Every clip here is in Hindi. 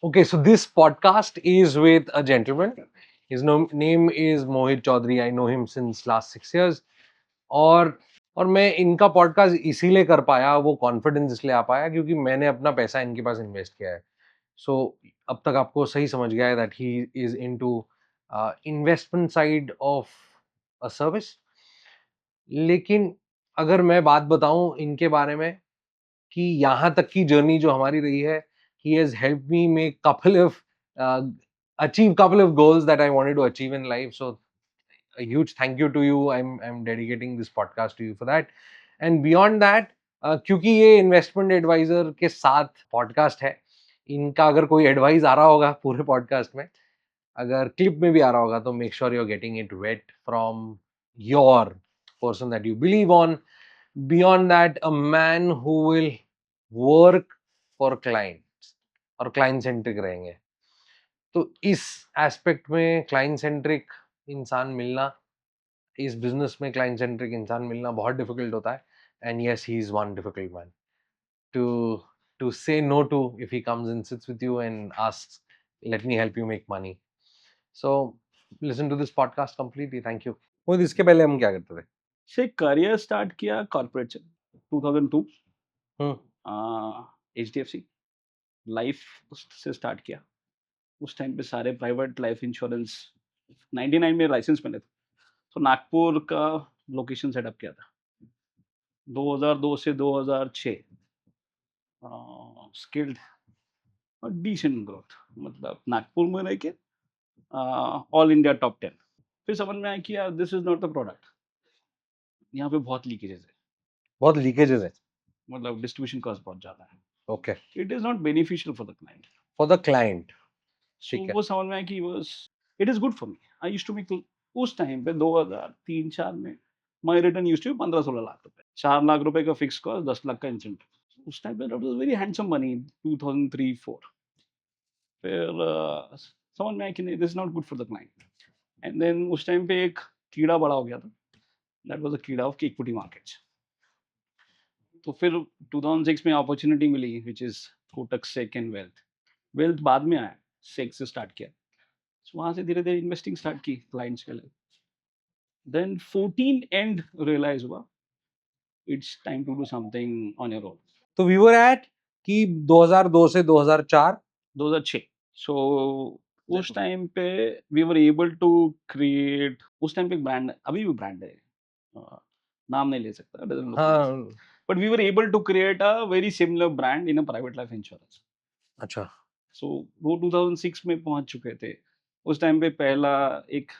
Okay, so this podcast is with a gentleman. His name is Mohit Chaudhary. I know him since last 6 years. और और मैं इनका पॉडकास्ट इसीलिए कर पाया, वो कॉन्फिडेंस इसलिए आ पाया क्योंकि मैंने अपना पैसा इनके पास इन्वेस्ट किया है. सो अब तक आपको सही समझ गया है that he is into investment side of a service. लेकिन अगर मैं बात बताऊं इनके बारे में कि यहाँ तक की जर्नी जो हमारी रही है, he has helped me make couple of uh, achieve couple of goals that I wanted to achieve in life. So a huge thank you to you. I'm dedicating this podcast to you for that. And beyond that, क्योंकि ये इन्वेस्टमेंट एडवाइजर के साथ पॉडकास्ट है, इनका अगर कोई एडवाइस आ रहा होगा पूरे पॉडकास्ट में, अगर क्लिप में भी आ रहा होगा, तो make sure you are getting it vet from your person that you believe on. Beyond that, a man who will work for clients और क्लाइंट सेंट्रिक रहेंगे. तो इस एस्पेक्ट में क्लाइंट सेंट्रिक इंसान मिलना, इस बिजनेस में क्लाइंट सेंट्रिक इंसान मिलना बहुत डिफिकल्ट होता है. And yes, he is one difficult man to to say no to if he comes and sits with you and asks let me help you make money. So listen to this podcast completely. Thank you. वो इसके पहले हम क्या करते थे? से करियर स्टार्ट किया कॉर्पोरेट से 2002 हम्म. HDFC लाइफ से स्टार्ट किया. उस टाइम पे सारे प्राइवेट लाइफ इंश्योरेंस 99 में लाइसेंस मिले थे, तो नागपुर का लोकेशन सेटअप किया था. 2002 से 2006 स्किल्ड और डिसेंट ग्रोथ, मतलब नागपुर में रह के ऑल इंडिया टॉप 10. फिर समझ में आया कि यार this is not the product, यहाँ पे बहुत लीकेजेस है, बहुत लीकेजेस है. मतलब डिस्ट्रीब्यूशन कॉस्ट बहुत ज़्यादा है. Okay. It is not beneficial for the client. For the client. So ठीक है. वो समझ में आया कि बस it is good for me. I used to make उस टाइम पे 2003-4 में my return used to be 15-16 lakh रुपए. 4 लाख रुपए का फिक्स कॉस्ट, 10 लाख का इंसेंटिव. उस टाइम पे that was very handsome money. 2003-4 फिर समझ में आया कि नहीं, this is not good for the client. And then उस टाइम पे एक कीड़ा बड़ा हो गया था. दैट वाज अ कीड़ा ऑफ इक्विटी मार्केट्स. तो फिर 2006 में अपॉर्चुनिटी मिली which is Kotak sec and wealth. Wealth बाद में आया, सेक से स्टार्ट किया. So, वहां से धीरे धीरे इन्वेस्टिंग स्टार्ट की क्लाइंट्स के लिए. देन 14 एंड रियलाइज हुआ it's time to do something on your own. तो वी वर एट कि 2002 से 2004. 2006. सो उस टाइम पे we were able to create. उस टाइम पे ब्रांड, अभी भी ब्रांड है, नाम नहीं ले सकता, हाँ. But we were able to create a very similar brand in a private life insurance. अच्छा. सो वो 2006 में पहुंच चुके थे. उस टाइम पे पहला एक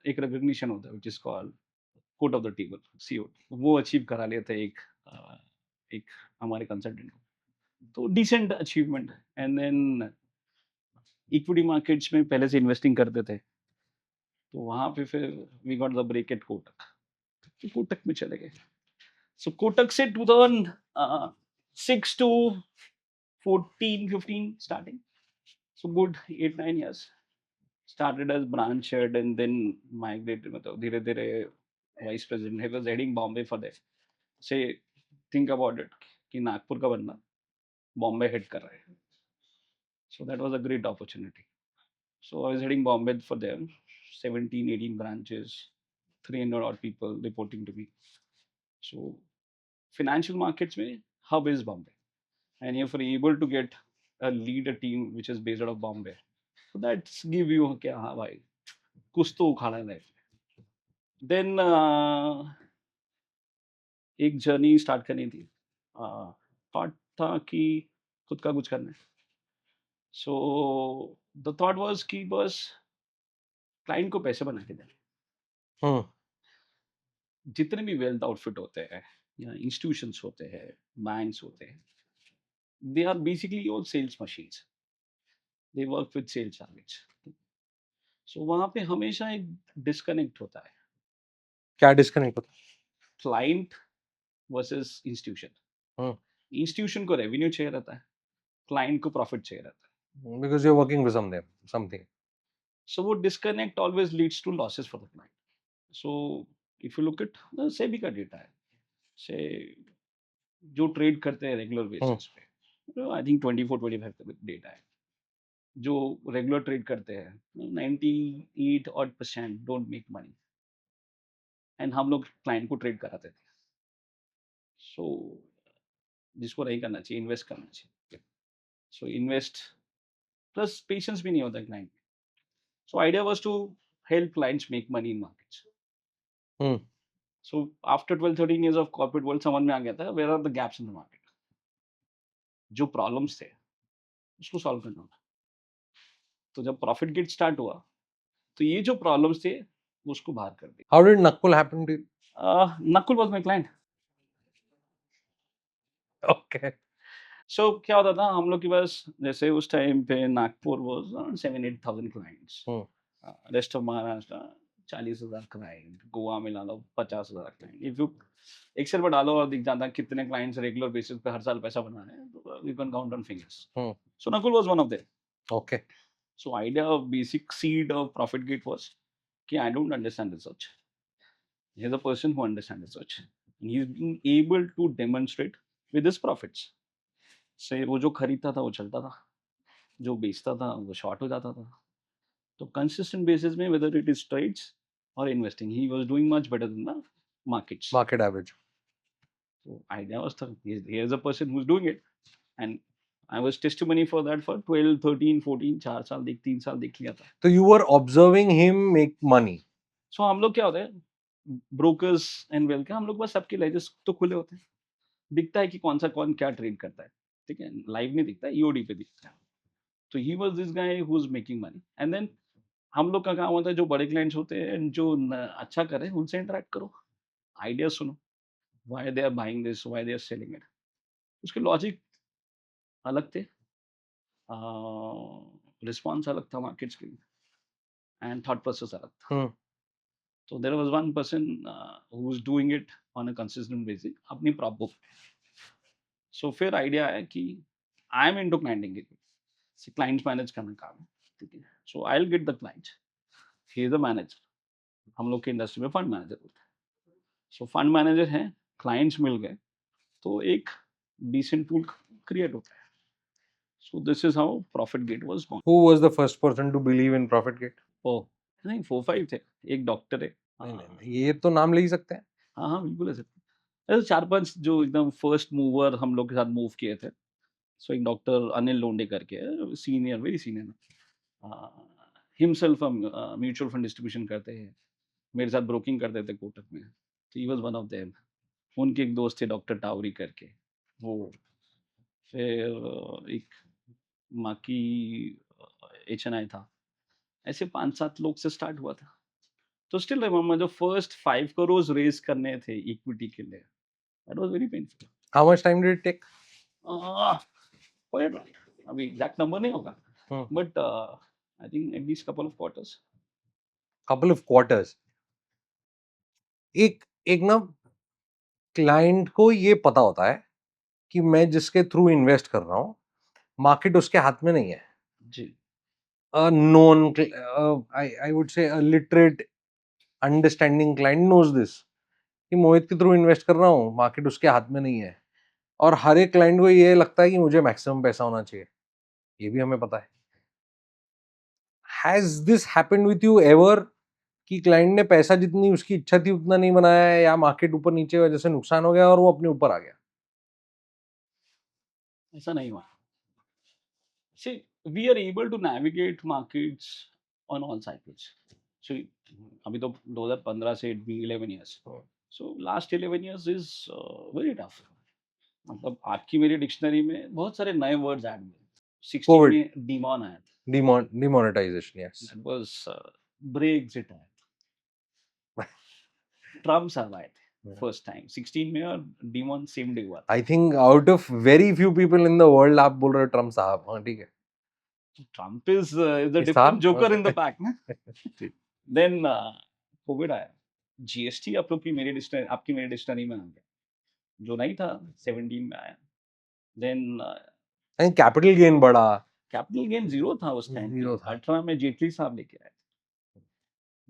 एक रिकग्निशन होता है which is called COT of the table, COT. वो अचीव करा लिए थे एक हमारे कंसल्टेंट को. तो decent achievement. And then equity markets में पहले से इन्वेस्टिंग करते थे, तो वहां पे फिर we got the break at Kotak. तो कोटक में चले गए. सो कोटक से 2006 to 14-15 starting. So good 8-9 years. Started as branch head and then migrated, मतलब धीरे धीरे vice president. He was heading Bombay for that. Say, think about it कि नागपुर का बंदा बॉम्बे हेड कर रहा है. So that was a great opportunity. So I was heading Bombay for them. 17-18 branches, 300 odd people reporting to me. So financial markets में hub is Bombay, and if you're able to get a lead a team which is based out of Bombay, so that's give you क्या, हाँ भाई कुछ तो उखाड़ा है लाइफ. देन एक जर्नी स्टार्ट करनी थी. थॉट था कि खुद का कुछ करना है. सो द थॉट वाज कि बस क्लाइंट को पैसे बना के देना. हम्म. जितने भी वेल्थ आउटफिट होते हैं या इंस्टीट्यूशंस होते हैं, बैंक्स होते हैं, they are basically all sales machines. They work with sales targets. So वहाँ पे हमेशा एक डिस्कनेक्ट होता है, क्या डिस्कनेक्ट होता क्लाइंट वर्सेस इंस्टीट्यूशन. है? इंस्टीट्यूशन को रेवेन्यू चाहिए रहता है, क्लाइंट को प्रॉफिट चाहिए रहता है. Because you are working with something. So वो disconnect always leads to losses for the client. So if you look at the SEBI का डेटा है, से जो ट्रेड करते हैं रेगुलर बेसिस पे, आई थिंक 24-25 का डेटा है. जो रेगुलर ट्रेड करते हैं 98% डोंट मेक मनी, एंड हम लोग क्लाइंट को ट्रेड कराते थे। सो जिसको नहीं करना चाहिए, इन्वेस्ट करना चाहिए। सो इन्वेस्ट प्लस पेशेंस भी नहीं होता client. So idea was to help clients make money in markets. Hmm so after 12-13 years of corporate world समझ में आ गया था where are the gaps in the market, जो प्रॉब्लम्स थे उसको सॉल्व करना होता। तो जब प्रॉफिट गेट स्टार्ट हुआ तो ये जो प्रॉब्लम्स थे उसको बाहर कर दिया। How did Nakul happen to you? Nakul was my client. Okay. सो क्या होता था हम लोग के पास, जैसे उस टाइम पे Nagpur was around 7-8 thousand clients, hmm rest of Maharashtra 40,000 client, Goa में ला लो 50,000 क्लाइंट। इफ यू एक्सेल में डालो और दिख जाता है कितने क्लाइंट्स रेगुलर बेसिस पे हर साल पैसा बना रहे हैं, तो you can count on fingers. Hmm so Nakul was one of them. Okay. So idea of basic seed of profit gate was कि I don't understand research, he is a person who understands research and he is being able to demonstrate with his profits से वो जो खरीदता था वो चलता था, जो बेचता था वो शॉर्ट हो जाता था। तो कंसिस्टेंट बेसिस में वेदर इट इज ट्रेड्स और investing he was doing much better than the markets. Market average. तो आइडिया वाज था he is a person who is doing it, and I was testimony for that for 12 13 14 4 साल देख 3 साल देख लिया था। So you were observing him make money. सो हम लोग क्या होता है ब्रोकर्स एंड वेल के हम लोग बस सबके लेजेस तो खुले होते हैं, दिखता है कि कौन सा कौन क्या ट्रेड करता है, ठीक है, लाइव नहीं दिखता, ईओडी पे दिखता है। तो he was this guy who was making money, and then हम लोग का काम होता है जो बड़े क्लाइंट्स होते हैं जो अच्छा कर रहे हैं उनसे इंटरेक्ट करो, आइडिया सुनो, why they are buying this, why they are selling it. उसके लॉजिक अलग थे, रिस्पॉन्स अलग था मार्केट्स के लिए, एंड थॉट प्रोसेस अलग था। Hmm. तो there was one person who was doing it on a consistent basis अपनी प्रॉप बुक। सो फिर आइडिया है कि I am into client engagement, clients manage करना काम है, ठीक है। So I will get the client, he is the manager, हम लोग के इंडस्ट्री में फंड मैनेजर होता है। सो फंड मैनेजर है, क्लाइंट्स मिल गए तो एक डिसेंट टूल क्रिएट होता है। So this is how profit gate was born. Who was the first person to believe in ProfitGate? ओ नहीं 4-5 थे, एक डॉक्टर है। नहीं नहीं हाँ नहीं, ये तो नाम ले ही सकते हैं. हाँ हाँ, बिल्कुल ऐसे ऐसे 4-5 जो एकदम फर्स्ट मूवर हम लोग के साथ मूव किए थे। सो एक डॉक्टर अनिल लोंडे करके है, senior, very senior, himself mutual fund distribution करते हैं, मेरे साथ ब्रोकिंग करते थे कोटक में, तो he was one of them. उनके एक दोस्त थे डॉक्टर टावरी करके, वो फिर एक माकी एचएनआई था। ऐसे 5-7 लोग से स्टार्ट हुआ था। तो स्टिल रिमेंबर जो फर्स्ट 5 करोड़ रेज करने थे इक्विटी के लिए, that was very painful. How much time did it take? अभी एग्जैक्ट नंबर नहीं होगा, Hmm. But I think at least couple of quarters. Couple of quarters. एक एक ना क्लाइंट को ये पता होता है कि मैं जिसके थ्रू इन्वेस्ट कर रहा हूँ मार्केट उसके हाथ में नहीं है. जी A known, I would say a literate, understanding client knows this कि मोहित के थ्रू इन्वेस्ट कर रहा हूँ, मार्केट उसके हाथ में नहीं है. और हर एक क्लाइंट को ये लगता है कि मुझे मैक्सिमम पैसा होना चाहिए, ये भी हमें पता है. Has this happened with you ever कि क्लाइंट ने पैसा जितनी उसकी इच्छा थी उतना नहीं बनाया है, या मार्केट ऊपर नीचे वजह से नुकसान हो गया और वो अपने ऊपर आ गया? ऐसा नहीं हुआ। See, we are able to navigate markets on all cycles. So, अभी तो 2015 से it being 11 years. So last 11 years is very tough. मतलब आपकी मेरी डिक्शनरी में बहुत सारे नए वर्ड्स ऐड हुए। 16 कोविड, में डीमॉन आया था, demonetisation, yes. That was Brexit आया था, ट्रम्प साहब आए थे फर्स्ट टाइम 16 में, और डीमॉन सेम डे हुआ था। I think out of very few people in the world आप बोल रहे हो ट्रम्प साहब. हाँ ठीक है. ट्रम्प इज अ डिफरेंट साहब, जोकर इन द पैक ना। ठीक. देन कोविड आया, जीएसटी आप लोग की मेरी डिक्शनरी, आपकी मेरी डिक्शनरी में आ गया, जो नहीं था 17 में आया। देन कैपिटल गेन बढ़ा. कैपिटल गेन जीरो था उस टाइम पे, जीरो था. 18 में जेटली साहब लेके आए थे,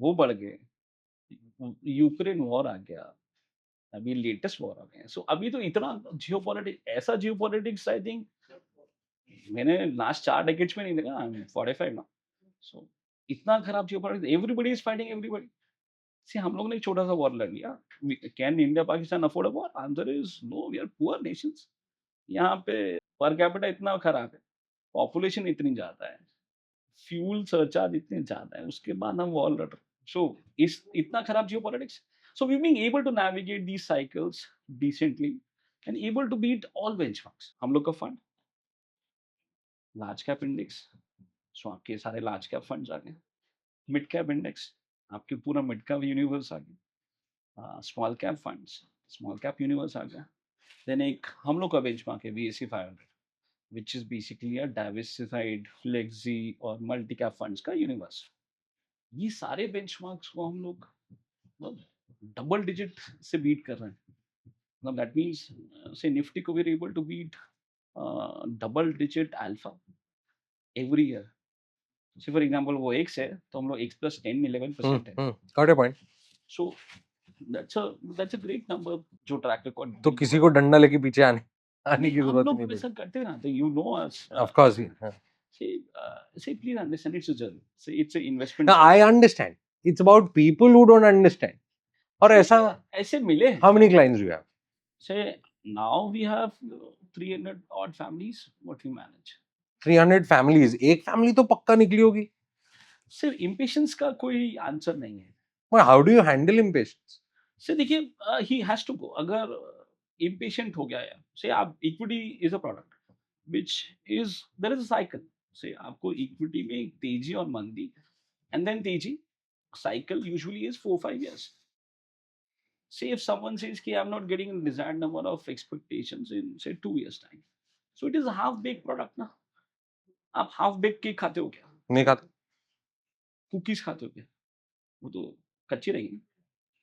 वो बढ़ गए। यूक्रेन वॉर आ गया, अभी लेटेस्ट वॉर आ गए। सो अभी तो इतना जियोपॉलिटिक्स, ऐसा जियोपॉलिटिक्स आई थिंक मैंने लास्ट 4 डेकेड्स में नहीं देखा। I am 45 now. सो इतना खराब geopolitics, everybody is fighting everybody. See हम लोग ने एक छोटा सा वॉर लड़ लिया। Can India Pakistan afford a war? Answer is no, we are poor nations. यहाँ पे पर कैपिटा इतना खराब है, पॉपुलेशन इतनी ज्यादा है, फ्यूल सरचार्ज इतने ज्यादा है, उसके बाद हम वॉर लड़ रहे हैं। सो इस इतना खराब geopolitics. So we being able to navigate these cycles decently and able to beat all benchmarks. हम लोग का fund large cap index, so आपके सारे लार्ज कैप फंड्स आ गए। मिड कैप इंडेक्स, आपके पूरा मिड कैप यूनिवर्स आ गया। Small cap funds, small cap universe आ गया। देन एक हम लोग का बेंचमार्क है BSE 500, which is basically a diversified flexi और मल्टी कैप फंड्स का यूनिवर्स। ये सारे बेंचमार्क्स को हम लोग डबल डिजिट से बीट कर रहे हैं। मतलब दैट मीन्स से निफ्टी को we are able to beat double digit alpha every year. Say for example वो एक्स है तो हम लोग एक्स प्लस 10 11% है। Got a point. So that's a great number जो ट्रैक रिकॉर्ड। तो किसी को डंडा लेके पीछे आने की हम जरूरत लोग नहीं वैसा पड़ी। करते ना, तो you know us. Of course, Say, please understand, it's a journey. Say, it's an investment. I understand, it's about people who don't understand. और ऐसा ऐसे मिले। How many clients you have? Say, now we have 300 odd families what we manage. 300 families, एक फैमिली तो पक्का निकली होगी। सिर्फ impatience का कोई आंसर नहीं है। How do you handle impatience? से देखिए, ही हैज टू गो। अगर impatient हो गया यार, से आप equity is a product which is there is a cycle. से आपको इक्विटी में एक तेजी और मंदी and then तेजी cycle usually is 4-5 years. Say if someone says कि I'm not getting a desired number of expectations in say 2 years time, so it is a half baked product ना। आप half baked केक खाते हो क्या? नहीं खाता। कुकीज खाते हो क्या? वो तो कच्ची रहेगी।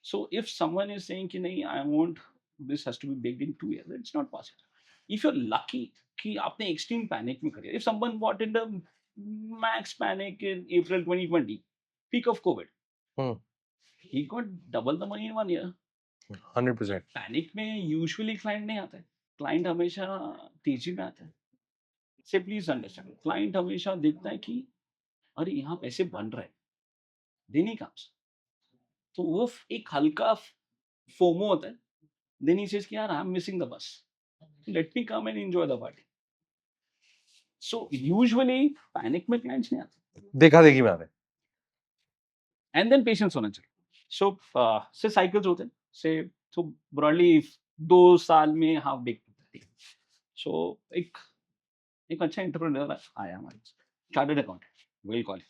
So if someone is saying कि नहीं, I want this has to be baked in 2 years, it's not possible. If you're lucky कि आपने extreme panic में करिए, if someone bought in the max panic in April 2020, peak of COVID, he got double the money in 1 year. 100%। Panic में यूजुअली क्लाइंट नहीं आता है, क्लाइंट हमेशा तेजी में आता है। से प्लीज अंडरस्टैंड, क्लाइंट हमेशा देखता है कि अरे यहाँ पैसे बन रहे हैं, देन ही कम्स। तो वो एक हल्का फोमो होता है, देन ही सेज कि यार I am missing the bus, let me come and enjoy the party. So usually panic में क्लाइंट्स नहीं आते, देखा देखी में आते हैं। एंड देन पेशेंस होना चाहिए। सो से साइकिल्स होते हैं, से तो ब्रॉडली 2 साल में हाफ बेक होता है। सो एक अच्छा एंटरप्रेन्योर आया हमारे chartered accountant, will call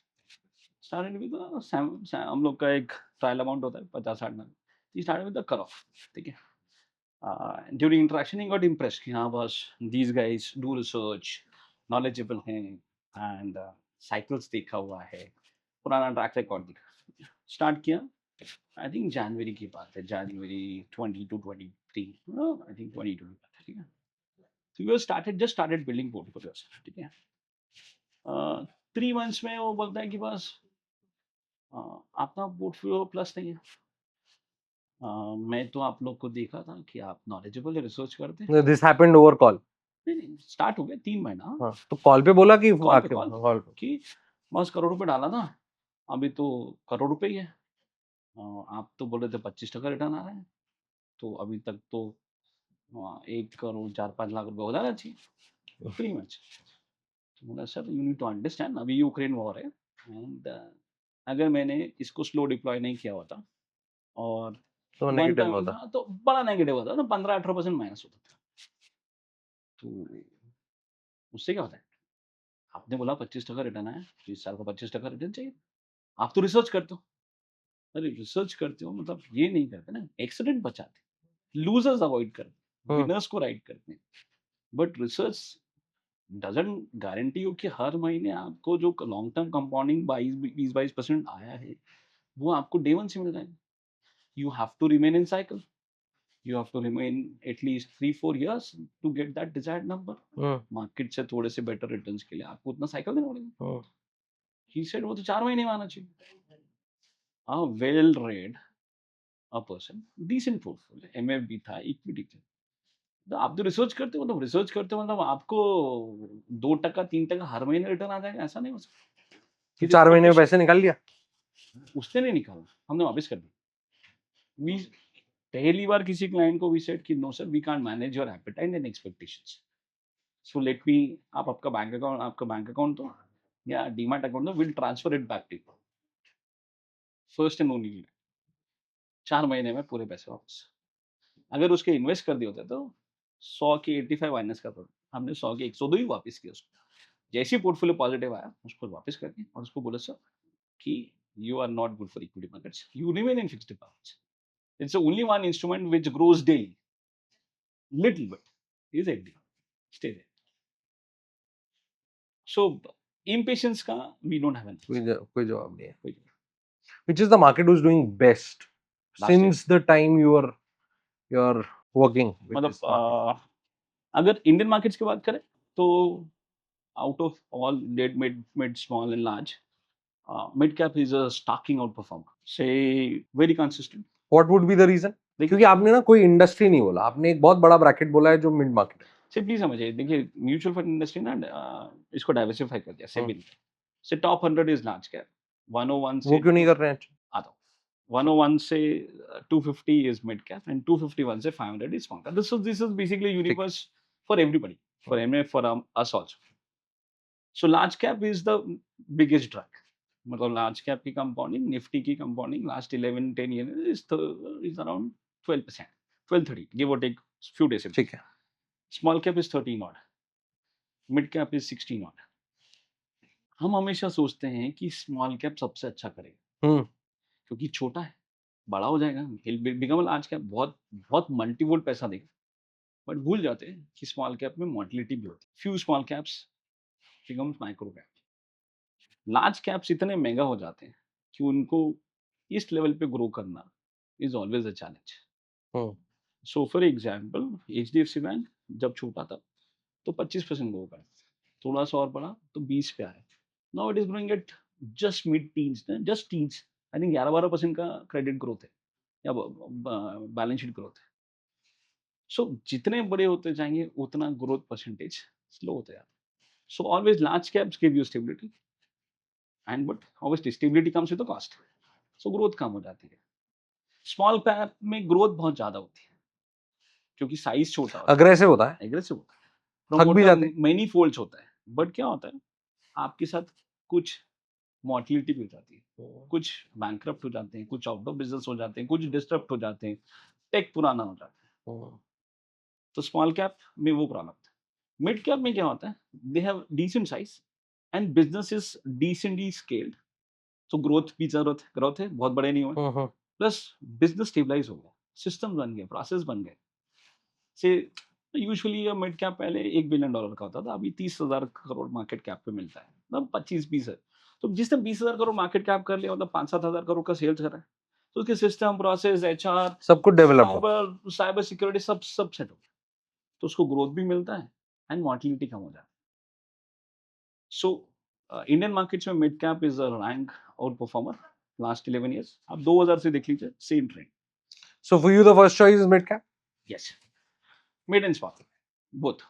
started with हम लोग का एक ट्रायल अमाउंट होता है 50-60 lakh. He started with the cut off, ठीक है। During interaction he got impressed कि हाँ बस these guys do research, knowledgeable हैं एंड साइकिल्स देखा हुआ है, पुराना ट्रैक रिकॉर्ड दिखा। स्टार्ट किया, आई थिंक जनवरी की बात है, जनवरी 20 to 23, आई थिंक 22 की बात है, ठीक है। So we just started building portfolios, ठीक है। 3 months में वो बोलता है कि बस आपका पोर्टफोलियो प्लस नहीं है। मैं तो आप लोग को देखा था कि आप नॉलेजेबल है, रिसर्च करते हैं। This happened over call? नहीं, स्टार्ट हो गया 3 महीना। हाँ, तो कॉल पे बोला कि कॉल पे कॉल पे कि बस करोड़ रुपए डाला था, अभी तो करोड़ रुपए ही है। आप तो बोल रहे थे 25% रिटर्न आ रहा है, तो अभी तक तो 1 करोड़ 4-5 लाख रुपए हो जाना चाहिए फ्री मच। तो बोला sir you need to understand, अभी यूक्रेन वॉर है एंड अगर मैंने इसको स्लो डिप्लॉय नहीं किया होता और तो वन नेगेटिव टाइम होता। था तो बड़ा नेगेटिव होता ना, 15-18% माइनस होता था। तो उससे क्या होता है, आपने बोला 25% रिटर्न आया, तो इस साल को 25% रिटर्न चाहिए। आप तो रिसर्च करते हो, अरे रिसर्च करते हो मतलब ये नहीं करते ना, एक्सीडेंट बचाते, लूजर्स अवॉइड करते, विनर्स को राइट करते हैं। But research doesn't guarantee you कि हर महीने आपको जो लॉन्ग टर्म कंपाउंडिंग 20-22% आया है वो आपको डे 1 से मिल जाएगा। You have to remain in cycle, you have to remain at least 3-4 years to get that desired number. Market से थोड़े से बेटर रिटर्न्स के लिए आपको उतना साइकिल देना पड़ेगा। ही सेड वो तो 4 महीने में आना चाहिए। हाँ, well read a person, decent portfolio, MFB था, इक्विटी था, तो आप तो रिसर्च करते हो, मतलब रिसर्च करते हो, मतलब आपको 2% 3% हर महीने रिटर्न आ जाएगा, ऐसा नहीं हो सकता। His 4 महीने में expectation, पैसे निकाल लिया? उसने नहीं निकाला, हमने वापस कर दी। वी पहली बार किसी क्लाइंट को वी सेड कि no sir, we can't manage your appetite and expectations, so let me, आप आपका बैंक अकाउंट दो या डीमैट अकाउंट दो, will transfer it back to you, first and only. 4 महीने में पूरे पैसे वापस। अगर उसके इन्वेस्ट कर दिए होते तो 100 के 85 माइनस करता था, हमने 100 के 102 ही वापस किए उसको। जैसे ही पोर्टफोलियो पॉजिटिव आया, उसको वापस कर दिया और उसको बोला सर कि you are not good for equity markets, you remain in fixed deposits, it's only one instrument which grows daily, little bit, is FD, stay there. So impatience का we don't have an answer. कोई जवाब नहीं है। कोई- Which is the market who's doing best Last year, since the time you're working with मतलब this market? अगर इंडियन मार्केट्स की बात करें तो out of all mid, small and large, mid cap is a stalking out performer. Say very consistent. What would be the reason? देखिए, क्योंकि आपने ना कोई इंडस्ट्री नहीं बोला, आपने एक बहुत बड़ा ब्रैकेट बोला है जो मिड मार्केट है। सिंपली समझिए, देखिए म्यूचुअल फंड इंडस्ट्री ना इसको डाइवर्सिफाई कर दिया सेबी ने। से टॉप 100 इज लार्ज कैप, 101 से वो क्यों नहीं कर रहे हैं? आता हूँ, 101 से 250 is mid cap and 251 से 500 is small cap. This is basically universe for everybody, for MF, for us also. So large cap is the biggest drag. मतलब large cap की compounding, Nifty की compounding last 11-10 years is around 12%, 12-13, give or take few days. ठीक है। Small cap is 13 odd, mid cap is 16 odd. हम हमेशा सोचते हैं कि स्मॉल कैप सबसे अच्छा करेगा क्योंकि छोटा है, बड़ा हो जाएगा, बिकम लार्ज कैप, बहुत बहुत मल्टीवोल्ट पैसा देगा। बट भूल जाते हैं कि स्मॉल कैप में मोर्टिलिटी भी होती है। Few small caps becomes micro cap. Large caps इतने महंगा हो जाते हैं कि उनको इस लेवल पे ग्रो करना is always a challenge. So for example HDFC bank जब छोटा था तो 25% ग्रो कर, थोड़ा सा और बड़ा तो 20 पे आया, now it is growing at just mid teens, just teens, I think 11-12% का क्रेडिट ग्रोथ है या बैलेंस शीट ग्रोथ है। सो जितने बड़े होते जाएंगे उतना ग्रोथ परसेंटेज स्लो होता जाता है। So always large caps give you stability and but obviously stability comes with the cost, so growth कम हो जाती है। स्मॉल कैप में ग्रोथ बहुत ज्यादा होती है क्योंकि साइज छोटा होता है, अग्रेसिव होता है, एग्रेसिव होता है, थक भी जाते हैं। मेनी फोल्ड्स होता है। बट क्या होता है, आपके साथ कुछ मोर्टिलिटी भी हो जाती है, कुछ बैंकरप्ट हो जाते हैं, कुछ आउट ऑफ बिजनेस हो जाते हैं, कुछ डिस्टर्ब हो जाते हैं, टेक पुराना हो जाता है। तो स्मॉल कैप में वो प्रॉब्लम था। मिड कैप में क्या होता है, they have decent size and business is decently scaled, तो ग्रोथ भी ग्रोथ है, बहुत बड़े नहीं हुए, प्लस बिजनेस स्टेबलाइज हो गया, सिस्टम बन गए, प्रोसेस बन गए। से यूजुअली मिड कैप पहले $1 बिलियन का होता था, अभी 30,000 करोड़ मार्केट कैप पे मिलता है, मतलब 25-20 है। तो जिसने 20,000 करोड़ मार्केट कैप कर लिया, मतलब 5-7 हजार करोड़ का सेल्स कर रहा है, तो उसके सिस्टम, प्रोसेस, HR, सब कुछ डेवलप साइबर सिक्योरिटी सब सेट हो गया, तो उसको ग्रोथ भी मिलता है एंड मोर्टिलिटी कम हो जाती है। सो इंडियन मार्केट्स में mid cap is a rank out performer last 11 years. आप 2000 से देख लीजिए, same trend. So for you the first choice is mid cap? Yes, mid and small both.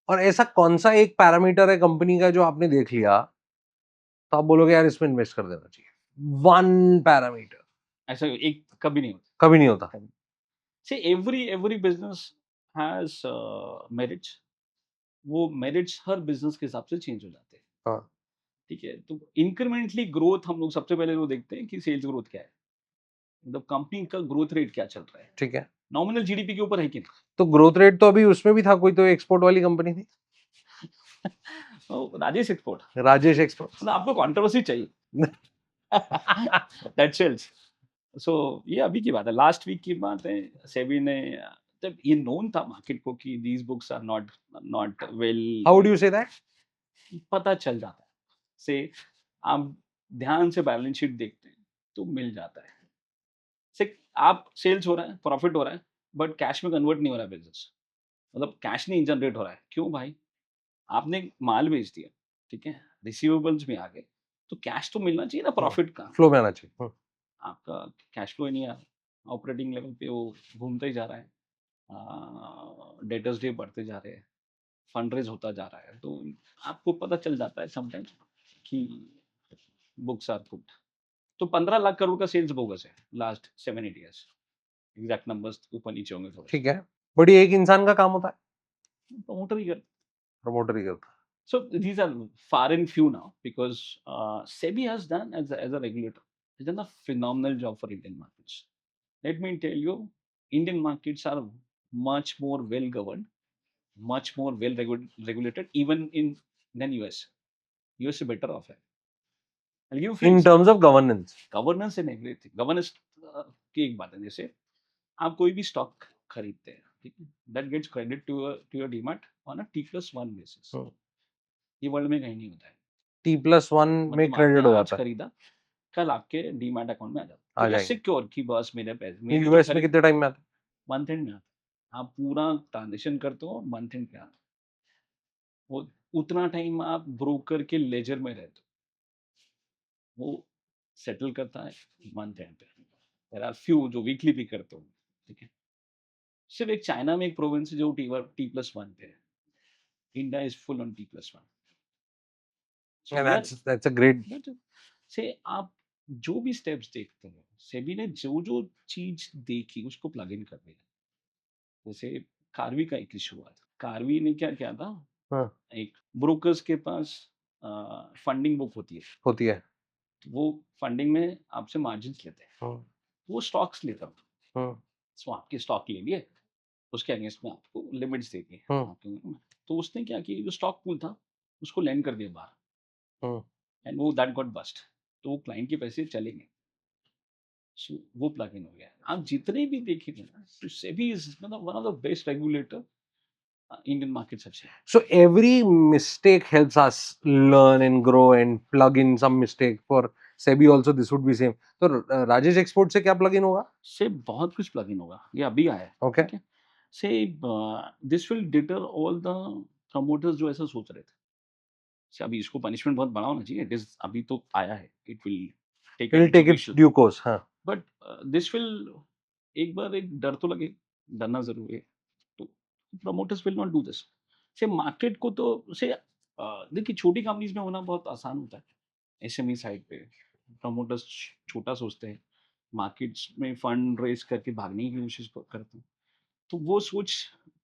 और ऐसा कौन सा एक पैरामीटर है कंपनी का जो आपने देख लिया तो आप बोलोगे यार इसमें इन्वेस्ट कर देना चाहिए? वन पैरामीटर ऐसा एक कभी नहीं होता, कभी नहीं होता। See, every business has merits. वो मेरिट्स हर बिजनेस के हिसाब से चेंज हो जाते हैं। हाँ। ठीक है, तो इंक्रीमेंटली ग्रोथ हम लोग सबसे पहले वो देखते हैं कि सेल्स ग्रोथ क्या है, मतलब कंपनी का ग्रोथ रेट क्या चल रहा है, ठीक है, नॉमिनल जीडीपी के ऊपर है कि नहीं। तो ग्रोथ रेट तो अभी उसमें भी था, कोई तो एक्सपोर्ट वाली कंपनी थी, राजेश एक्सपोर्ट, राजेश एक्सपोर्ट। मतलब आपको कंट्रोवर्सी चाहिए दैट सेल्स। सो ये अभी की बात है, लास्ट वीक की बात है। सेबी ने जब ये नोन था मार्केट को कि these books are not well, how do you say that? पता चल जाता है। से आप ध्यान से बैलेंस शीट देखते हैं तो मिल जाता है। से आप सेल्स हो रहा है, प्रॉफिट हो रहा है, बट कैश में कन्वर्ट नहीं हो रहा है बिजनेस, मतलब कैश नहीं जनरेट हो रहा है। क्यों भाई, आपने माल बेच दिया, ठीक है, रिसीवेबल्स में आ गए, तो कैश तो मिलना चाहिए ना प्रॉफिट का। फ्लो में आना चाहिए। आपका कैश फ्लो ही नहीं आ रहा, ऑपरेटिंग लेवल पे वो घूमता ही जा रहा है। डेटर्स डे बढ़ते जा रहे हैं, फंड रेज होता जा रहा है, तो आपको पता चल जाता है समटाइम्स कि बुक्स आर गुड। तो 15 लाख करोड़ का सेल्स बोगस है लास्ट 7-8 इयर्स। एग्जैक्ट नंबर्स ऊपर नीचे होंगे थोड़े ठीक है, बट ये एक इंसान का काम होता है, से, प्रमोटर ही कर। प्रमोटर ही करता So these are far and few now because SEBI has done as a regulator, has done a phenomenal job for Indian markets. Let me tell you, Indian markets are much more well governed, much more well regulated, even in than US. US is better off है. I'll give you a few है इन examples. Terms of governance. Governance and everything. Governance की एक बात है, जैसे आप कोई भी स्टॉक खरीदते हैं, ठीक है, that gets credit to your demat on a T+1 basis. ये वर्ल्ड में कहीं नहीं होता है। T+1 में मतलब आपने क्रेडिट हो आज जाता है, खरीदा, कल आपके डीमैट अकाउंट में आ जाता है। आ तो जाएंगे. सिक्योर कि बस मेरे पैसे मेरी जो यूएस में खरीद कितने टाइम में आता है? मंथ एंड में आता है। आप पूरा ट्रांजेक्शन करते हो मंथ एंड पे आता है। वो उतना टाइम आप ब्रोकर के लेजर में रहते हो, वो सेटल करता है मंथ एंड पे। देयर आर फ्यू जो वीकली भी करते हो, ठीक है। सिर्फ एक चाइना में एक प्रोविंस है जो T+1 पे है। India is full on T+1। So we are That's a great. से आप जो भी स्टेप्स देखते हो, सेबी ने जो जो चीज देखी उसको प्लग इन कर दिया। जैसे कार्वी का एक इशू हुआ था। कार्वी ने क्या किया था, हाँ, एक ब्रोकर्स के पास फंडिंग बुक होती है, होती है. तो वो फंडिंग में आपसे मार्जिन लेते हैं, हाँ, वो स्टॉक्स लेता था। हाँ, सो आपके स्टॉक ले लिए, उसके अगेंस्ट में आपको लिमिट्स दे दी हाँ, आपके। तो उसने क्या किया, जो स्टॉक पूल था उसको लैंड कर दिया बाहर, हाँ. एंड वो दैट गॉट बस्ट। तो वो क्लाइंट के पैसे चलेंगे। सो वो प्लग इन हो गया। आप जितने भी देखेंगे ना, तो सेबी इज मतलब one of the best regulator Indian market सबसे। So every mistake helps us learn and grow and plug in some mistake. For SEBI also this would be same. तो राजेश एक्सपोर्ट से क्या प्लग इन होगा? से बहुत कुछ प्लग इन होगा, ये अभी आया है, Okay. ठीक है। से this will deter all the promoters जो ऐसा सोच रहे थे। से अभी इसको पनिशमेंट बहुत बड़ा होना चाहिए, इट इज अभी तो आया है, it will take We'll take its due course. हाँ. बट दिस विल, एक बार एक डर तो लगे, डरना जरूरी है। तो promoters will not do this. से मार्केट को तो से देखिए, छोटी कंपनीज में होना बहुत आसान होता है। एसएमई साइड पे प्रमोटर्स छोटा सोचते हैं, मार्केट्स में फंड रेज करके भागने की कोशिश करते हैं। तो वो सोच,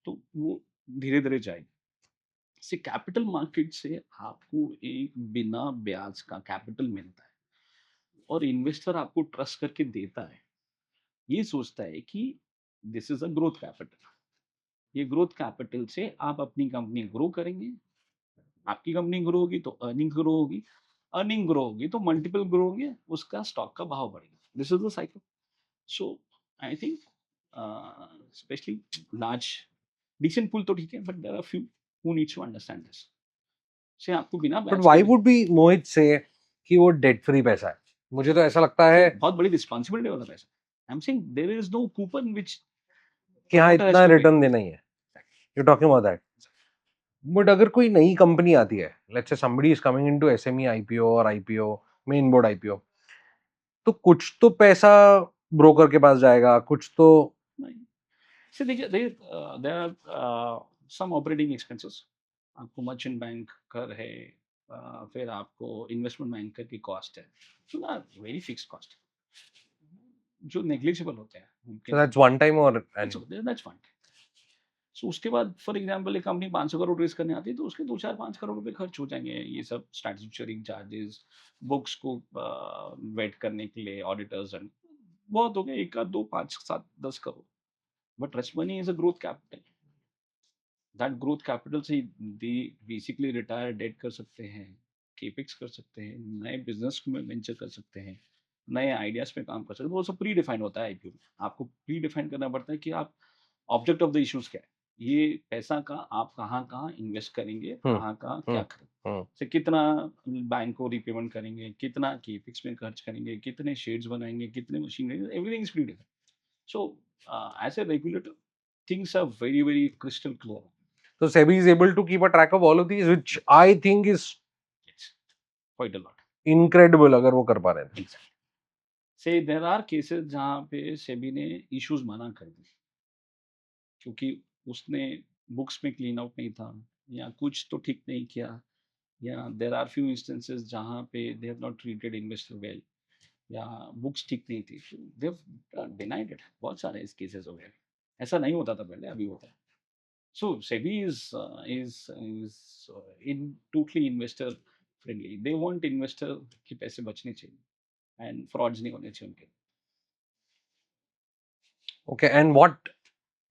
तो वो धीरे धीरे जाएगी। से कैपिटल मार्केट से आपको एक बिना ब्याज का कैपिटल मिलता है, और इन्वेस्टर आपको ट्रस्ट करके देता है, ये सोचता है कि this is a growth capital. ये ग्रोथ कैपिटल से आप अपनी कंपनी ग्रो करेंगे, आपकी कंपनी ग्रो होगी तो अर्निंग ग्रो होगी, अर्निंग ग्रो होगी तो मल्टीपल ग्रो होंगे, उसका स्टॉक का भाव बढ़ेगा। This is the cycle. So I think specially large decent pull तो ठीक है, but there are few who needs to understand this. से आपको बिना But बैच why के would be मोहित से कि वो डेट फ्री पैसा है? मुझे तो ऐसा लगता है बहुत बड़ी रिस्पॉन्सिबिलिटी वाला पैसा। I am saying there is no coupon which कि हाँ promoter has इतना to pay. रिटर्न देना ही है. You're talking about that. But अगर कोई नई कंपनी आती है, let's say somebody is coming into SME IPO और आईपीओ मेन बोर्ड आईपीओ, तो कुछ तो पैसा ब्रोकर के पास जाएगा, कुछ तो. नहीं। से देखिए, there are some operating expenses. आपको मर्चेंट बैंक कर है, फिर आपको इन्वेस्टमेंट बैंकर की कॉस्ट है, तो ना वेरी फिक्स्ड कॉस्ट जो नेग्लिजिबल होते हैं उनके So लिए। that's one time or annual? That's fine. So उसके बाद फॉर एग्जांपल एक कंपनी 500 करोड़ रेज करने आती है, तो उसके 2-4-5 करोड़ रुपए खर्च हो जाएंगे, ये सब स्टैट्यूटरी चार्जेस, बुक्स को वेट करने के लिए ऑडिटर्स, एंड बहुत हो गया, एक आध 2, 5, 7, 10 crore. But rest money is a growth capital. That growth capital से दे बेसिकली रिटायर डेट कर सकते हैं, केपेक्स कर सकते हैं, नए बिजनेस में वेंचर कर सकते हैं, नए आइडियाज पे काम कर सकते हैं। वो सब प्री डिफाइंड होता है आईपीओ में। आपको प्री डिफाइन करना पड़ता है कि आप ऑब्जेक्ट ऑफ द इश्यूज क्या है, ये पैसा का आप कहाँ कहाँ इन्वेस्ट करेंगे, कहाँ कहाँ क्या करेंगे, से कितना बैंक को रिपेमेंट करेंगे, कितना केपेक्स में खर्च करेंगे, कितने शेड्स बनाएंगे, कितने machine, everything is predefined. So as a regulator, things are very very crystal clear. So SEBI is able to keep a track of all of these, which I think is Yes, quite a lot. incredible अगर वो कर पा रहे हैं. Exactly. Say there are cases जहाँ पे सेबी ने इश्यूज मना कर दी क्योंकि उसने बुक्स में क्लीन आउट नहीं था, या कुछ तो ठीक नहीं किया, या देयर आर फ्यू इंस्टेंसेस जहाँ पे they have not treated investor well, या बुक्स ठीक नहीं थी, दे हैव डिनाइड इट। बहुत सारे इस केसेस हो गए। ऐसा नहीं होता था पहले, अभी होता है। So SEBI is in totally investor friendly. They want investor के पैसे बचने चाहिए एंड फ्रॉड्स नहीं होने चाहिए उनके। Okay, and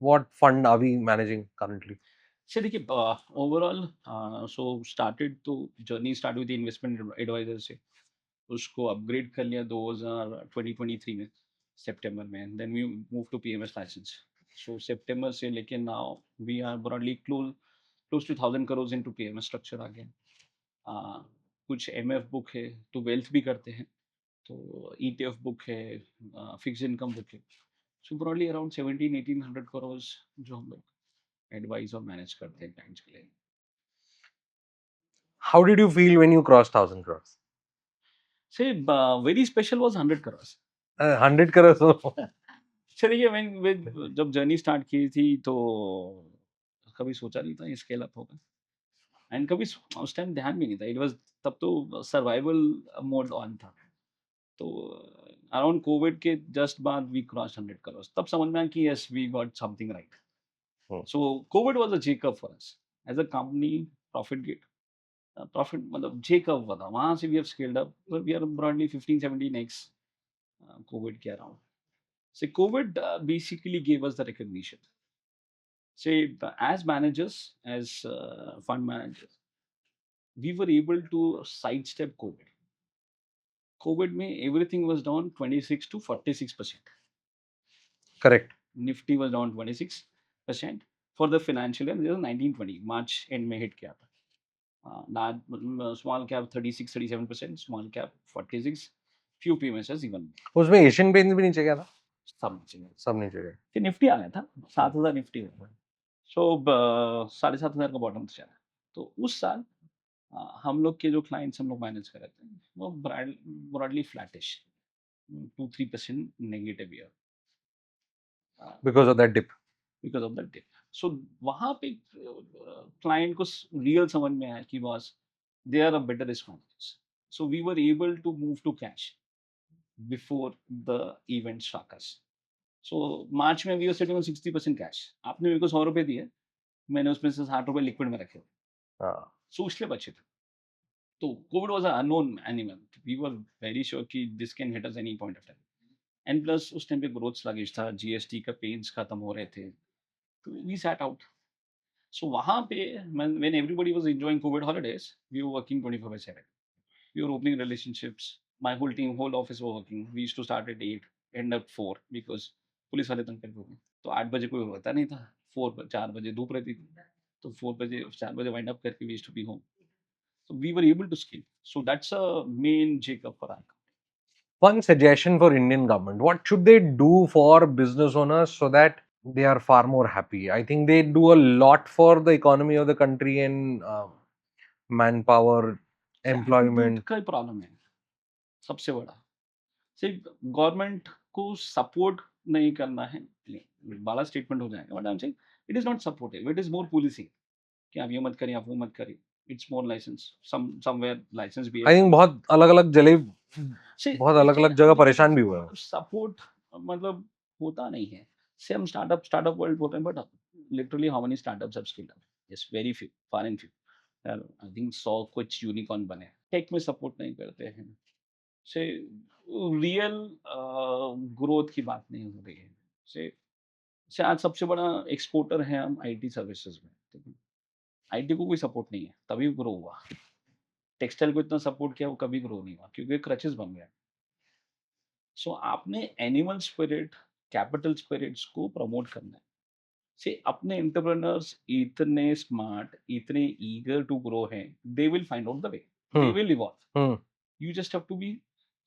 what fund are we managing currently? से देखिए, ओवरऑल सो स्टार्टेड तो जर्नी स्टार्ट हुई थी इन्वेस्टमेंट एडवाइजर से। उसको अपग्रेड कर लिया 2023 में सितंबर में। Then we move to PMS license. So सितंबर से लेके now we are broadly close to 1000 crore into PMS structure आ गया। कुछ एमएफ बुक है, तो वेल्थ भी करते हैं, तो ईटीएफ बुक है, फिक्स इनकम बुक है। सो ब्रॉडली अराउंड 1700-1800 करोड़ जो हम लोग एडवाइस और मैनेज करते हैं क्लाइंट्स के लिए। How did you feel when you crossed 1,000 crores? से very special was 100 crore. 100 crores. So, चलिए, जब जर्नी स्टार्ट की थी तो कभी सोचा नहीं था ये स्केल अप होगा, एंड कभी उस टाइम ध्यान भी नहीं था। इट वाज तब तो सर्वाइवल मोड ऑन था। तो अराउंड कोविड के जस्ट बाद वी क्रॉस 100 करोड़, तब समझ में आया कि yes we got something right. Hmm. So COVID was a jack up for us as a company. Profit मतलब जेकअप हुआ था, वहां से we have scaled up. We are broadly 15-17x COVID के अराउंड। So COVID basically gave us the recognition. Say, as managers, as fund managers, we were able to sidestep COVID. COVID में everything was down 26 to 46%. correct. Nifty was down 26% for the financial year. This was 1920 March end में hit किया था. Small cap 36-37%, small cap 46, few PMSs even. उसमें एशियन पेंट्स भी नीचे गया था, सब नीचे गए। फिर निफ्टी आ गया था, 7000 निफ्टी हुआ। सो 7500 का बॉटम था शायद। तो उस साल हम लोग के जो क्लाइंट्स हम लोग मैनेज कर रहे थे वो broadly flattish, 2-3% negative year Because of that dip. Because of that dip. So वहाँ पे क्लाइंट को रियल समझ में आया कि boss they are a better response. So we were able to move to cash before the event stock us. So March में we were sitting on 60% cash. आपने मेरे को 100 रुपए दिए, मैंने उसमें से 60 रुपए लिक्विड में रखे। हाँ. सो इसलिए बचे थे। तो COVID was a unknown animal. We were very sure कि this can hit us any point of time. And plus उस टाइम पे ग्रोथ स्लगिश था, जीएसटी का पेन्स खत्म हो रहे थे, तो वी सैट आउट। सो वहाँ पे when everybody was enjoying COVID holidays, we were working 24/7। We were opening relationships. My whole team, whole office were working. We used to start at 8, and at 4 because police वाले तंग करते थे। तो 8 बजे कोई होता नहीं था। 4 बजे धूप रहती थी। तो 4 बजे वाइंड अप करके we used to be home. So we were able to scale. So that's a main Jacob for our company. One suggestion for Indian government: what should they do for business owners so that they are far more happy? I think they do a lot for the economy of the country and manpower, employment. का प्रॉब्लम है सबसे बड़ा। सिर्फ गवर्नमेंट को सपोर्ट नहीं करना है, बड़ा स्टेटमेंट हो जाएगा, but I am saying it is not supportive, it is more policy कि आप ये मत करिए, आप वो मत करिए। It's more licence, somewhere licence भी I है। think बहुत अलग अलग जगह परेशान भी हुए हैं। सपोर्ट मतलब होता नहीं है। से हम स्टार्टअप वर्ल्ड बोलते हैं, but literally how many startups have scaled up? Yes, very few, far and few. I think 100 कुछ यूनिकॉर्न बने। टेक में सपोर्ट नहीं करते हैं। से रियल ग्रोथ की बात नहीं हो रही है। से आज सबसे बड़ा एक्सपोर्टर है हम आईटी सर्विसेज में, ठीक है। आईटी को कोई सपोर्ट नहीं है, तभी ग्रो हुआ। टेक्सटाइल को इतना सपोर्ट किया, वो कभी ग्रो नहीं हुआ, क्योंकि क्रचेस बन गया। सो आपने एनिमल स्पिरिट, कैपिटल स्पिरिट्स को प्रमोट करना है। से अपने एंटरप्रेन्योर्स इतने स्मार्ट, इतने ईगर टू ग्रो हैं, they will find out the way, they will evolve. You just have to be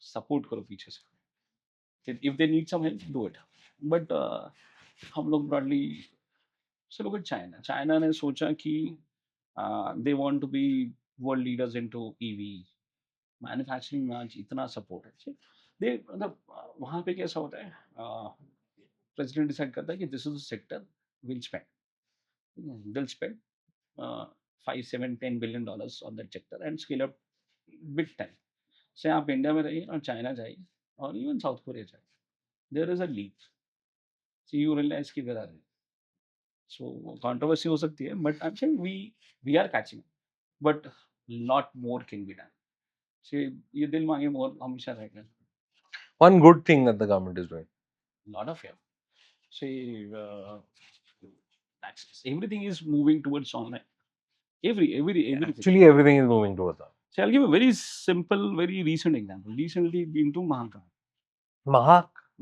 support करो पीछे से। If they need some help, do it. But हम लोग ब्रॉडली से लोग चाइना चाइना ने सोचा कि they want to be world leaders into EV manufacturing में। आज इतना सपोर्ट है। दे मतलब वहाँ पे कैसा होता है, प्रेसिडेंट डिसाइड करता है कि this is the sector will spend. They'll spend 5, 7, $10 billion on that sector and scale up big time. से आप इंडिया में रहिए और चाइना जाइए और इवन साउथ कोरिया जाइए, there is a leap, so you realize कि where are they? So controversy हो सकती है, but I'm saying we are catching up, but lot more can be done. See, ये दिल मांगे मोर हमेशा रहेगा. One good thing that the government is doing. Lot of it. See, taxes. Everything is moving towards online. Everything. Actually, everything is moving towards that. So I'll give a very simple, very recent example. Recently been to Mahakal.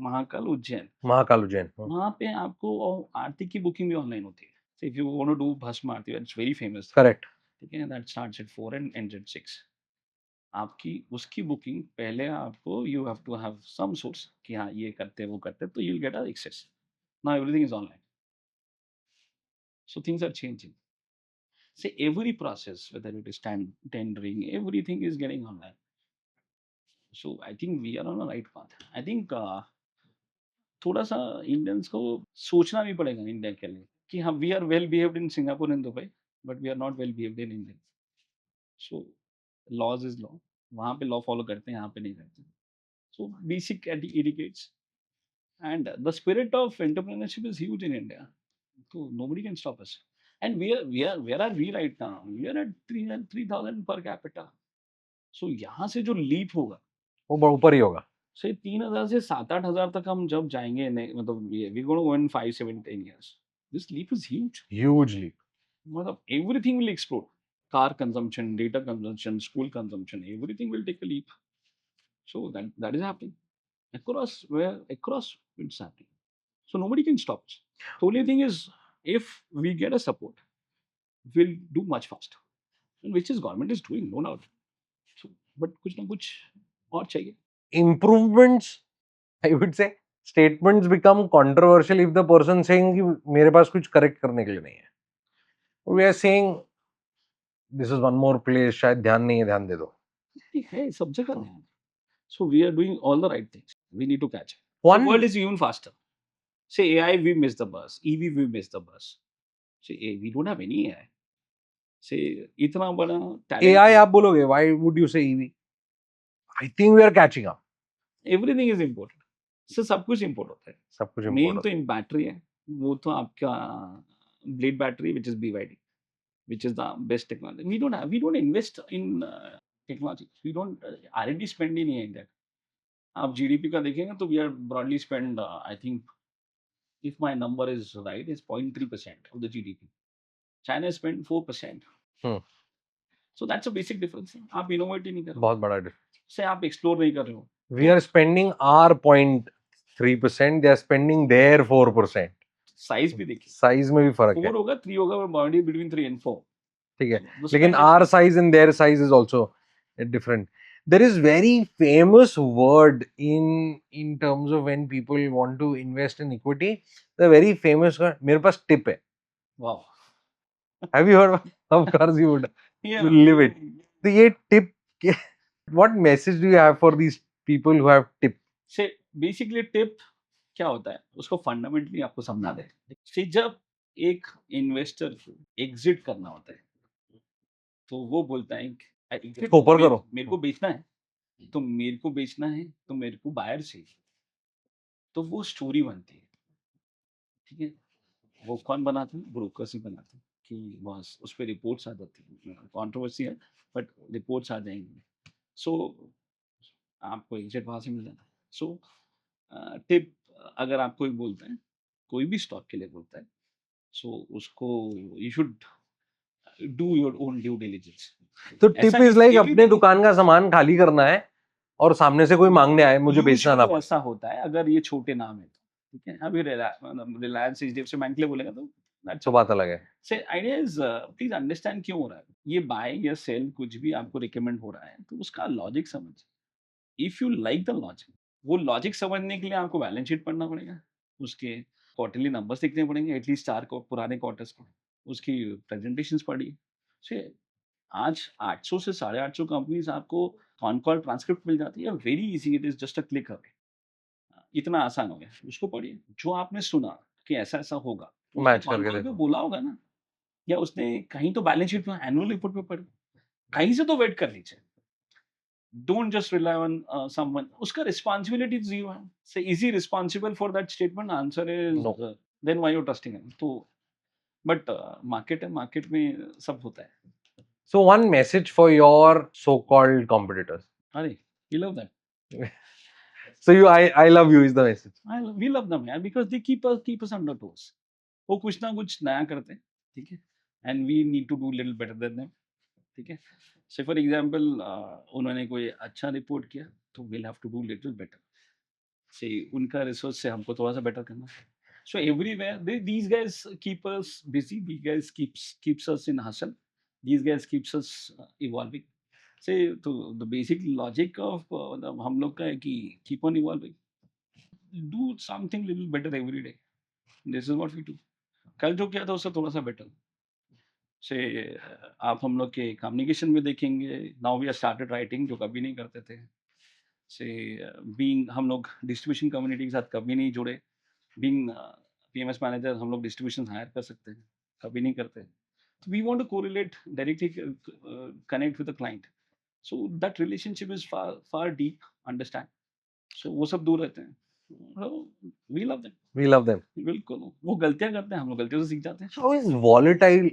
Mahakal Ujjain. Mahakal Ujjain. वहाँ पे आपको आरती की बुकिंग भी ऑनलाइन होती है. So if you want to do भस्म आरती, it's very famous. Correct. ठीक है, that starts at 4 and ends at 6. आपकी उसकी बुकिंग पहले आपको you have to have some source कि हाँ ये करते वो करते, तो you'll get access. Now everything is online. So things are changing. See, every process, whether it is tendering, everything is getting online. So I think we are on the right path. I think थोड़ा सा इंडियंस को सोचना भी पड़ेगा इंडिया के लिए कि हाँ we are well behaved in Singapore and Dubai, but we are not well behaved in India. So laws is law, वहाँ पे लॉ फॉलो करते हैं, यहाँ पे नहीं करते. So basic etiquettes and the spirit of entrepreneurship is huge in India. So nobody can stop us. And where are we right now? We are at 3,000 per capita. So यहाँ से जो लीप होगा वो ऊपर ही होगा. से 3,000 से 7-8,000 तक हम जब जाएंगे, मतलब we going to go in 5, 7, 10 years. This leap is huge. Huge leap. मतलब everything will explode. Car consumption, data consumption, school consumption, everything will take a leap. So that is happening across it's happening. So nobody can stop us. The only thing is, if we get a support, we'll do much faster, and which is government is doing, no doubt. So, but कुछ ना कुछ और चाहिए. Improvements, I would say, statements become controversial if the person saying कि मेरे पास कुछ correct करने के लिए नहीं है. We are saying this is one more place, शायद ध्यान नहीं है, ध्यान दे दो. है सब जगह ध्यान. So we are doing all the right things. We need to catch up. One The world is even faster. Say AI, we missed the bus. EV, we missed the bus. Say we don't have any AI. Say इतना बड़ा talent. AI आप बोलोगे, why would you say EV? I think we are catching up. Everything is important. So सब कुछ import होता है. सब कुछ Main important. तो in battery है. वो तो आपका blade battery, which is BYD, which is the best technology. We don't invest in technology. We don't R&D spend ही नहीं है India. आप GDP का देखेंगे तो we are broadly spend, I think, if my number is right, is 0.3% of the GDP. China spend 4%. So that's a basic difference. आप innovate ही नहीं कर रहे हो. बहुत बड़ा difference. से आप explore नहीं कर रहे हो. We are spending our 0.3%, they are spending their 4%. Size भी देखिए. Size में भी फर्क है. 4 होगा, 3 होगा, but between 3 and 4. ठीक है. The लेकिन spend is- our size and their size is also different. There is very famous word in terms of when people want to invest in equity. The very famous word, मेरे पास tip है. Wow. Have you heard? Of course you would. Yeah. You live it. तो ये tip, what message do you have for these people who have tip? से बेसिकली टिप क्या होता है उसको फंडामेंटली आपको समझा दे. से जब एक इन्वेस्टर को एग्जिट करना होता है तो वो बोलता है कि ऊपर करो. मेरे को बेचना है, तो मेरे को बेचना है, तो मेरे को बायर चाहिए. तो वो स्टोरी बनती है. ठीक है, वो कौन बनाते हैं? ब्रोकर्स ही बनाते हैं कि बस उस पर रिपोर्ट्स आ जाती है. कंट्रोवर्सी है बट रिपोर्ट्स आ जाएंगी. सो आपको एग्जिट वहां से मिल जाता है. सो टिप अगर आप कोई बोलता है, कोई भी स्टॉक के लिए बोलता है, सो उसको you should do your own due diligence. तो टिप इज लाइक अपने दुकान का सामान खाली करना है और सामने से कोई मांगने आए, मुझे बेचना ना पड़े. ऐसा होता है अगर ये छोटे नाम है तो. ठीक है, अभी रिलायंस एचडीएफसी बैंक के लिए बोलेगा तो तो बात अलग है. से आइडिया इज प्लीज अंडरस्टैंड क्यों हो रहा है ये बाय या सेल, कुछ भी आपको रिकमेंड हो रहा है तो उसका लॉजिक समझ. If you like the logic, वो लॉजिक समझने के लिए आपको बैलेंस शीट पढ़ना पड़ेगा, उसके क्वार्टरली नंबर्स देखने पड़ेंगे, एटलीस्ट 4 पुराने क्वार्टर्स के, उसकी प्रेजेंटेशंस पढ़िए. से आज 800 से 850 कंपनीज आपको कॉन कॉल ट्रांसक्रिप्ट मिल जाती है. Very easy, it is just a click away. इतना आसान हो गया. उसको पढ़िए, जो आपने सुना कि ऐसा ऐसा होगा, उसने मैच कॉल करके पे देखो। बोला होगा ना, या उसने कहीं तो बैलेंस शीट में एनुअल रिपोर्ट पे पढ़, कहीं से तो वेट कर लीजिए। Don't just rely on someone, उसका रिस्पांसिबिलिटी जीरो है। Say is he responsible for that statement? Answer is no. Then why you trusting him? तो बट मार्केट है, मार्केट में सब होता है। So one message for your so-called competitors. अरे we love that, So I love you is the message. We love them यार, because they keep us under toes. वो कुछ ना कुछ नया करते हैं, ठीक है? And we need to do little better than them, ठीक है? से फॉर एग्जांपल उन्होंने कोई अच्छा रिपोर्ट किया, तो we'll have to do little better. Say उनका रिसोर्स से हमको थोड़ा-सा बेटर करना है। So everywhere, these guys keep us busy. These guys keeps us in hustle. These guys keeps us evolving. Say तो the basic logic of मतलब हम लोग का है कि keep on evolving. Do something little better every day. This is what we do. कल जो किया था उससे थोड़ा सा बेटर से आप हम लोग के कम्युनिकेशन में देखेंगे। Now we are started writing, जो कभी नहीं करते थे। से बीइंग हम लोग डिस्ट्रीब्यूशन कम्युनिटी के साथ कभी नहीं जुड़े। बीइंग पीएमएस मैनेजर हम लोग डिस्ट्रीब्यूशन हायर कर सकते हैं, कभी नहीं करते। तो we want to correlate directly, connect with the client, so that relationship is far far deep, understand. So वो सब दूर रहते हैं। We love them. We love them. बिल्कुल, वो गलतियां करते हैं, हम लोग गलतियों से सीख जाते हैं। How is volatile?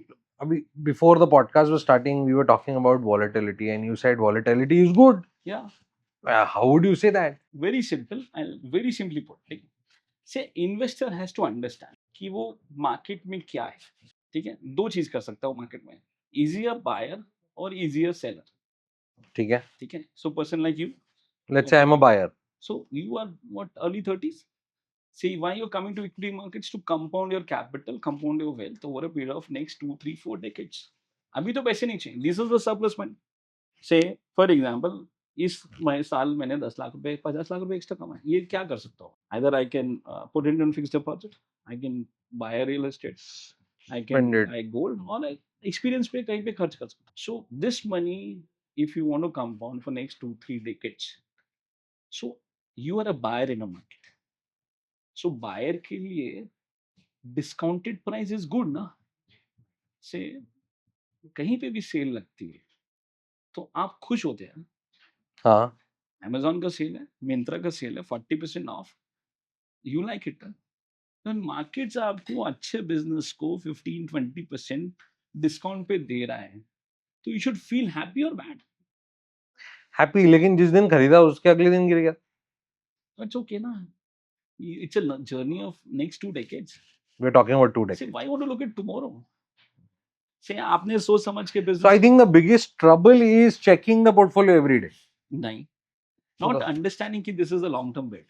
Before the podcast was starting, we were talking about volatility, and you said volatility is good. या How would you say that? Very simple and very simply put, से इन्वेस्टर हैज टू अंडरस्टैंड कि वो मार्केट में क्या है, ठीक है? दो चीज कर सकता है वो मार्केट में, इजियर बायर और इजियर सेलर, ठीक है? ठीक है? So person like you, Let's say I'm a buyer. so you are what, early 30s? See, why you're coming to equity markets? To compound your capital, compound your wealth over a period of next 2 3 4 decades. अभी तो पैसे नहीं चाहिए, this is the surplus money. से फॉर एग्जांपल इस साल मैंने 10 लाख रुपए 50 लाख रुपए एक्स्ट्रा कमाए, ये क्या कर सकता हूँ? Either I can put it in fixed deposit, I can buy real estate, I can Splendid. Buy gold, और एक्सपीरियंस पे कहीं पे खर्च कर सकता हूँ। So this money, if you want to compound for next 2 3 decades, so you are a buyer in a market. So buyer के लिए डिस्काउंटेड प्राइस इज गुड ना। से कहीं पे भी सेल लगती है तो आप खुश होते हैं। हाँ। अमेज़न का सेल है, मिंत्रा का सेल है, 40% of, you like it. Markets आपको अच्छे बिज़नेस को 15-20% डिस्काउंट पे दे रहा है, तो यू शुड फील हैप्पी और बैड? Happy, लेकिन जिस दिन खरीदा उसके अगले दिन गिर गया। इट्स ओके ना, it's a journey of next 2 decades. We're talking about 2 से decades. Why want to look at tomorrow? Say आपने सोच समझ के So I business think the biggest trouble is checking the portfolio every day. नहीं, नॉट मतलब अंडरस्टैंडिंग कि this is a long term bet.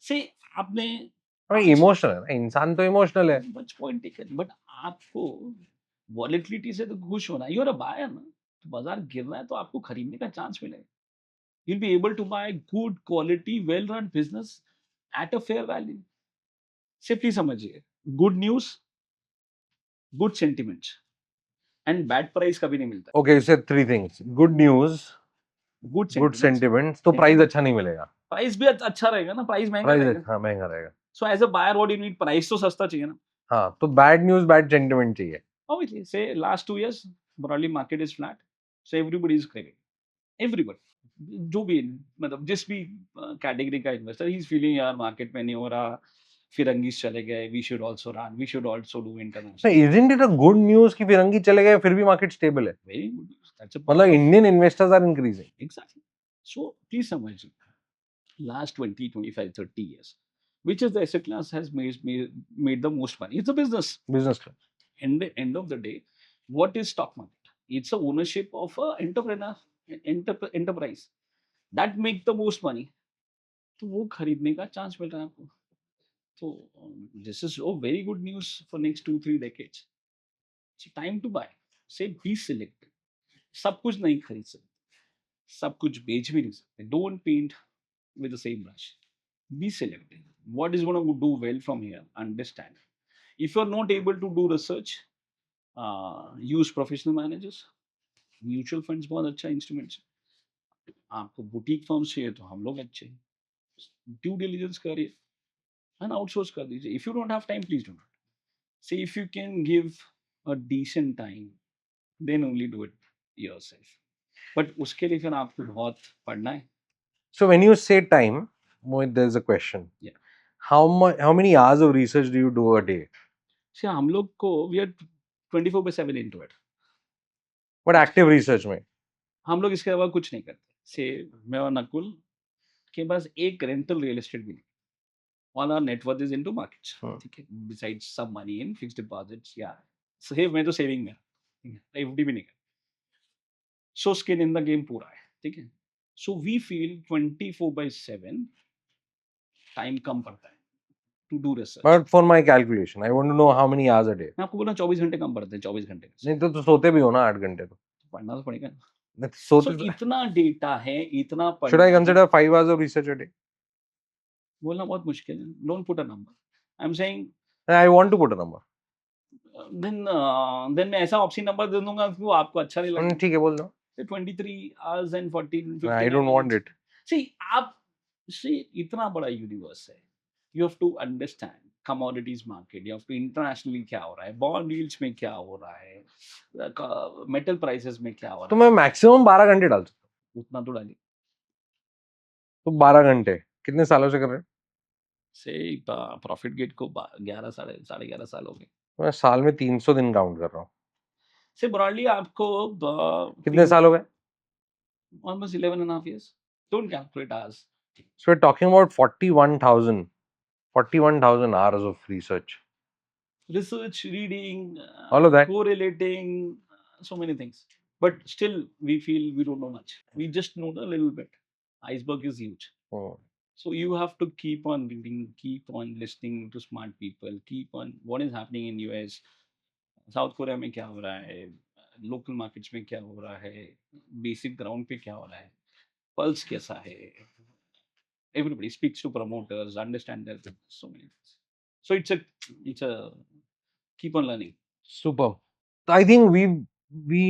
से आपने इमोशनल है ना, इंसान तो इमोशनल है। मच पॉइंट टेकन, बट आपको वॉलेटिलिटी से तो खुश होना है, यू आर अ बायर ना। तो बाजार गिर रहा है तो आपको खरीदने का चांस मिलेगा, you'll be able to buy good quality well run business at a fair value। Simply समझिए, good news, good sentiments and bad price कभी नहीं मिलता। Okay, you said 3 things. Good news, good good sentiments, sentiments, तो प्राइस अच्छा नहीं मिलेगा। प्राइस भी अच्छा रहेगा ना, प्राइस महंगा प्राइस रहेगा। हाँ महंगा रहेगा। So as a buyer what you need, price तो सस्ता चाहिए ना। हाँ, तो बैड न्यूज बैड सेंटिमेंट चाहिए। Obviously, say last 2 years, broadly market is flat. So everybody is craving. Everybody. जो भी मतलब जिस भी कैटेगरी का इन्वेस्टर ही इज फीलिंग यार मार्केट में नहीं हो रहा, फिरंगीस चले गए, we should also run, we should also do So international. isn't it a good news कि फिरंगी चले गए फिर भी मार्केट स्टेबल है? वेरी गुड, दैट्स अ मतलब part of Indian investors are increasing. Exactly. So please समझिए, last 20 25 30 years, which is the asset class has made the most money? It's a business. Business का In the end of the day, what is stock market? It's a ownership of a entrepreneur, enterprise that make the most money। तो वो खरीदने का चांस मिल रहा है आपको। तो this is oh very good news for next 2 3 decades. Time to buy, say be selected. सब कुछ नहीं खरीद सकते, सब कुछ बेच भी नहीं सकते। Don't paint with the same brush. Be selective. What is going to do well from here? Understand. If you're not able to do research, use professional managers. Mutual funds बहुत अच्छा इंस्ट्रूमेंट है। आपको बुटीक फर्म्स चाहिए तो हम लोग अच्छे हैं। ड्यू डिलिजेंस करिए एंड आउटसोर्स कर दीजिए। If you don't have time, please do not. See, if you can give a decent time, then only do it yourself. But उसके लिए फिर आपको बहुत पढ़ना है. So when you say time, Mohit, there's a question. Yeah. How many hours of research do you do a day? See, हम लोग को we are 24/7 into it. But active research में? हम लोग इसके अलावा कुछ नहीं करते. से मैं और नकुल के पास एक रेंटल रियल एस्टेट भी नहीं. All our net worth is into markets. ठीक है. Besides some money in fixed deposits. Yeah. Save में तो saving में. FD भी नहीं कर. So skin in the game पूरा है. ठीक है. So we feel 24/7 टाइम कम पड़ता है to do research. But for my calculation, I want to know how many hours a day. मैं आपको बोला 24 घंटे कम पड़ते हैं. 24 घंटे. नहीं तो सोते भी हो ना 8 घंटे तो. पढ़ना तो पड़ेगा. So इतना डेटा है, इतना पढ़ना. Should I consider 5 hours of research a day? बोलना बहुत मुश्किल है. Don't put a number. I'm saying. I want to put a number. Then मैं ऐसा ऑप्शन नंबर दे दूंगा कि वो आपको अच्छा नहीं लगेगा. ठीक है बोल दो. 23 hours and 14. I don't want it. See, इतना बड़ा यूनिवर्स है. You have to understand commodities market. You have to internationally क्या हो रहा है, bond yields में क्या हो रहा है, metal prices में क्या हो रहा है. तो मैं मैक्सिमम 12 घंटे डाल सकता हूँ. उतना तो डालिए. तो 12 घंटे कितने सालों से कर रहे हैं? से प्रॉफिट गेट को 11 साढ़े 11 साल हो गए. मैं साल में 300 दिन काउंट कर रहा हूँ. से ब्रॉडली आपको कितने साल हो गए? Almost 11.5 years. Don't calculate hours. So we're talking about 41,000 hours of research. Research, reading, all of that, correlating, so many things. But still, we feel we don't know much. We just know a little bit. Iceberg is huge. So you have to keep on reading, keep on listening to smart people, keep on what is happening in US, South Korea में क्या हो रहा है, local markets में क्या हो रहा है, basic ground पे क्या हो रहा है, pulse कैसा है. Everybody speaks to promoters, understand their so many things. So it's a keep on learning. Super. I think we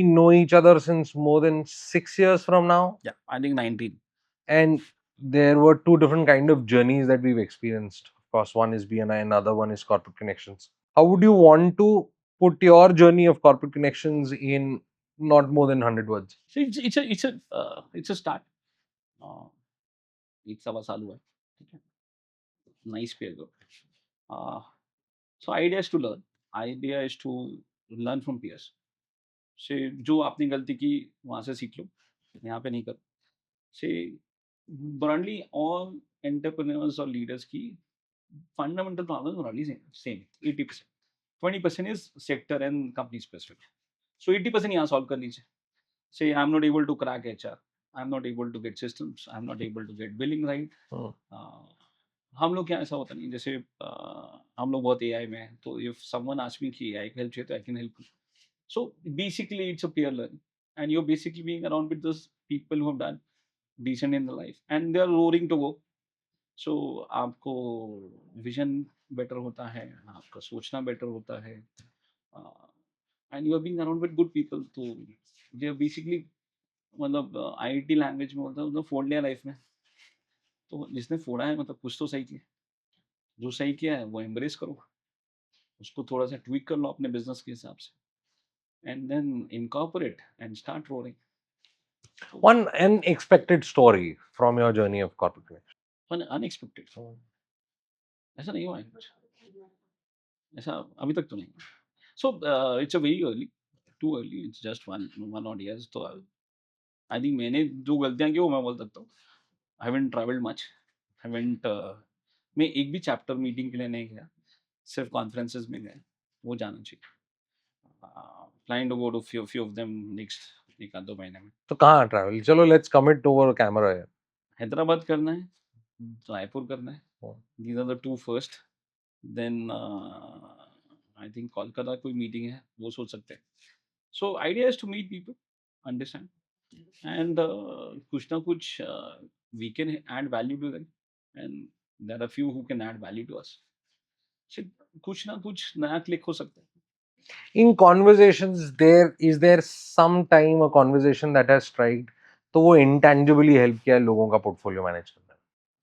know each other since more than 6 years from now. Yeah, I think 19. And there were two different kind of journeys that we've experienced. Of course, one is BNI, another one is corporate connections. How would you want to put your journey of corporate connections in not more than 100 words? So it's a start. एक सवा साल हुआ है. ठीक है. Nice peer group. So idea is to learn. Idea is to learn from peers. से जो आपने गलती की वहाँ से सीख लो. यहाँ पे नहीं करो. से broadly all entrepreneurs or leaders की fundamental problems broadly same 80%. 20% is sector and company specific. So 80% यहाँ solve कर लीजिए. Say I'm not able to crack HR. I'm not able to get systems. I'm not able to get billing right. हम लोग क्या ऐसा होता नहीं. जैसे हम लोग बहुत AI में हैं. तो if someone asks me कि AI का help चाहिए तो I can help. So basically it's a peer learning, and you're basically being around with those people who have done decent in the life and they are roaring to go. So आपको vision better होता है, आपका सोचना better होता है, and you are being around with good people. तो they are basically मतलब IIT लैंग्वेज में बोलता है फोड़ लिया लाइफ में. तो जिसने फोड़ा है मतलब कुछ तो सही किया. जो सही किया है वो एम्ब्रेस करो, उसको थोड़ा सा ट्वीक कर लो अपने बिजनेस के हिसाब से, and then incorporate and start rolling. One unexpected story from your journey of corporate connection. One unexpected. ऐसा नहीं हुआ है कुछ. ऐसा अभी तक तो नहीं. So it's a very early, too early. It's just one odd years. तो I think मैंने जो गलतियाँ की वो मैं बोल सकता हूँ. I haven't traveled much. मैं एक भी चैप्टर मीटिंग के लिए नहीं गया. सिर्फ कॉन्फ्रेंसेस में गए. वो जाना चाहिए. Planning to go to few of them next एक आध दो महीने में. तो कहाँ ट्रैवल? चलो let's commit over camera here. Hyderabad करना है, रायपुर करना है. These are the two first. Then I think Kolkata कोई मीटिंग है वो सोच सकते हैं. So idea is to meet people, understand, and कुछ ना कुछ we can add value to them, and there are few who can add value to us. So कुछ ना कुछ नया क्लिक हो सकता है. In conversations, is there some time a conversation that has struck तो वो intangibly help किया है लोगों का portfolio manage करने में?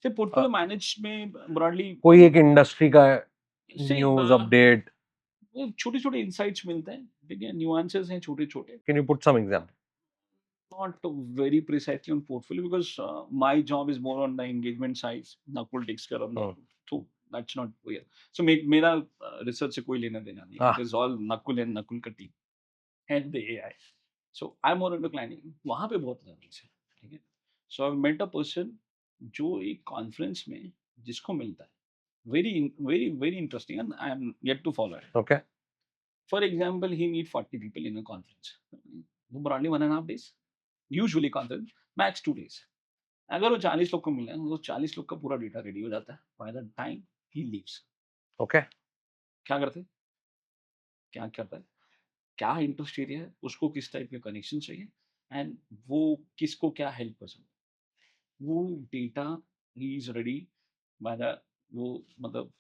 से portfolio manage में broadly कोई एक industry का news update. छोटे छोटे इंसाइट्स मिलते हैं, ठीक है, न्यूआंसेस हैं छोटे छोटे. Can you put some example? Not very precisely on portfolio because my job is more on the engagement side. Nakul takes care of that. Hmm. So that's not real. So मेरा research से कोई लेना देना नहीं. Ah. It is all Nakul and Nakul ka team and the AI. So I'm more into planning. वहाँ पे बहुत learnings है, ठीक है. So I've met a person जो एक conference में जिसको मिलता है. Very interesting, and I am yet to follow it. Okay. For example, he meet 40 people in a conference. Broadly 1.5 days. Usually conference max 2 days. अगर वो 40 लोग को मिले हैं, तो 40 लोग का पूरा डेटा रेडी हो जाता है. By the time he leaves. Okay. क्या करते हैं? क्या करता है? क्या इंटरेस्ट एरिया है? उसको किस टाइप के कनेक्शन चाहिए एंड वो किसको क्या हेल्प कर सकता है. वो data he is ready by the वो मतलब